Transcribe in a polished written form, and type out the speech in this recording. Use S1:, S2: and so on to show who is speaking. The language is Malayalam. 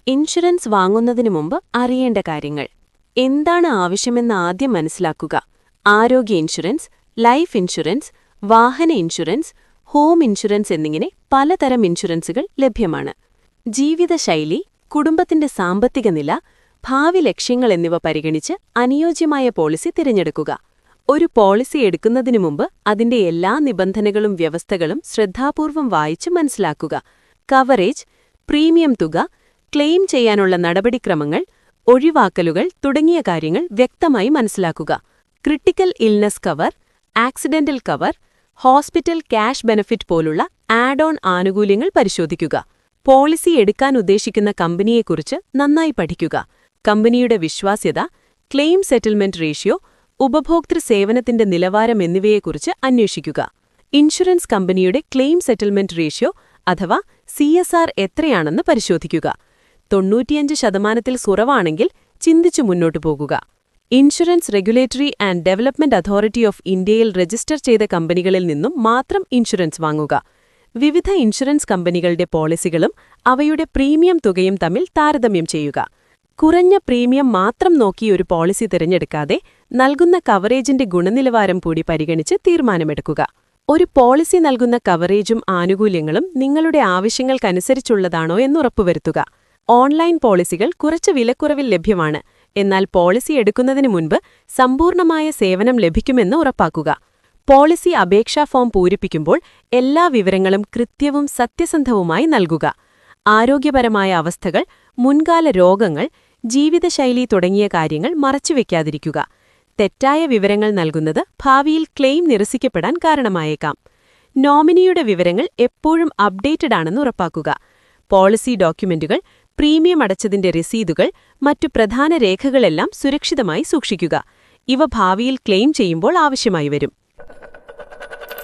S1: ഇൻഷുറൻസ് വാങ്ങുന്നതിനു മുമ്പ് അറിയേണ്ട കാര്യങ്ങൾ. എന്താണ് ആവശ്യമെന്ന് ആദ്യം മനസ്സിലാക്കുക. ആരോഗ്യ ഇൻഷുറൻസ്, ലൈഫ് ഇൻഷുറൻസ്, വാഹന ഇൻഷുറൻസ്, ഹോം ഇൻഷുറൻസ് എന്നിങ്ങനെ പലതരം ഇൻഷുറൻസുകൾ ലഭ്യമാണ്. ജീവിതശൈലി, കുടുംബത്തിന്റെ സാമ്പത്തിക നില, ഭാവി ലക്ഷ്യങ്ങൾ എന്നിവ പരിഗണിച്ച് അനുയോജ്യമായ പോളിസി തിരഞ്ഞെടുക്കുക. ഒരു പോളിസി എടുക്കുന്നതിനു മുമ്പ് അതിന്റെ എല്ലാ നിബന്ധനകളും വ്യവസ്ഥകളും ശ്രദ്ധാപൂർവം വായിച്ച് മനസ്സിലാക്കുക. കവറേജ്, പ്രീമിയം തുക, ക്ലെയിം ചെയ്യാനുള്ള നടപടിക്രമങ്ങൾ, ഒഴിവാക്കലുകൾ തുടങ്ങിയ കാര്യങ്ങൾ വ്യക്തമായി മനസ്സിലാക്കുക. Critical illness cover, accidental cover, hospital cash benefit പോലുള്ള ആഡ് ഓൺ ആനുകൂല്യങ്ങൾ പരിശോധിക്കുക. പോളിസി എടുക്കാൻ ഉദ്ദേശിക്കുന്ന കമ്പനിയെക്കുറിച്ച് നന്നായി പഠിക്കുക. കമ്പനിയുടെ വിശ്വാസ്യത, ക്ലെയിം സെറ്റിൽമെന്റ് റേഷ്യോ, ഉപഭോക്തൃ സേവനത്തിന്റെ നിലവാരം എന്നിവയെക്കുറിച്ച് അന്വേഷിക്കുക. ഇൻഷുറൻസ് കമ്പനിയുടെ ക്ലെയിം സെറ്റിൽമെന്റ് റേഷ്യോ അഥവാ CSR എത്രയാണെന്ന് പരിശോധിക്കുക. 95% കുറവാണെങ്കിൽ ചിന്തിച്ചു മുന്നോട്ടു പോകുക. Insurance regulatory and development authority of ഇന്ത്യയിൽ രജിസ്റ്റർ ചെയ്ത കമ്പനികളിൽ നിന്നും മാത്രം ഇൻഷുറൻസ് വാങ്ങുക. വിവിധ ഇൻഷുറൻസ് കമ്പനികളുടെ പോളിസികളും അവയുടെ പ്രീമിയം തുകയും തമ്മിൽ താരതമ്യം ചെയ്യുക. കുറഞ്ഞ പ്രീമിയം മാത്രം നോക്കി ഒരു പോളിസി തിരഞ്ഞെടുക്കാതെ നൽകുന്ന കവറേജിന്റെ ഗുണനിലവാരം കൂടി പരിഗണിച്ച് തീരുമാനമെടുക്കുക. ഒരു പോളിസി നൽകുന്ന കവറേജും ആനുകൂല്യങ്ങളും നിങ്ങളുടെ ആവശ്യങ്ങൾക്കനുസരിച്ചുള്ളതാണോ എന്നുറപ്പുവരുത്തുക. ഓൺലൈൻ പോളിസികൾ കുറച്ച് വിലക്കുറവിൽ ലഭ്യമാണ്, എന്നാൽ പോളിസി എടുക്കുന്നതിന് മുൻപ് സമ്പൂർണമായ സേവനം ലഭിക്കുമെന്ന് ഉറപ്പാക്കുക. പോളിസി അപേക്ഷാ ഫോം പൂരിപ്പിക്കുമ്പോൾ എല്ലാ വിവരങ്ങളും കൃത്യവും സത്യസന്ധവുമായി നൽകുക. ആരോഗ്യപരമായ അവസ്ഥകൾ, മുൻകാല രോഗങ്ങൾ, ജീവിതശൈലി തുടങ്ങിയ കാര്യങ്ങൾ മറച്ചുവെക്കാതിരിക്കുക. തെറ്റായ വിവരങ്ങൾ നൽകുന്നത് ഭാവിയിൽ ക്ലെയിം നിരസിക്കപ്പെടാൻ കാരണമായേക്കാം. നോമിനിയുടെ വിവരങ്ങൾ എപ്പോഴും അപ്ഡേറ്റഡ് ആണെന്ന് ഉറപ്പാക്കുക. പോളിസി ഡോക്യുമെന്റുകൾ, പ്രീമിയം അടച്ചതിന്റെ രസീതുകൾ, മറ്റു പ്രധാന രേഖകളെല്ലാം സുരക്ഷിതമായി സൂക്ഷിക്കുക. ഇവ ഭാവിയിൽ ക്ലെയിം ചെയ്യുമ്പോൾ ആവശ്യമായി വരും.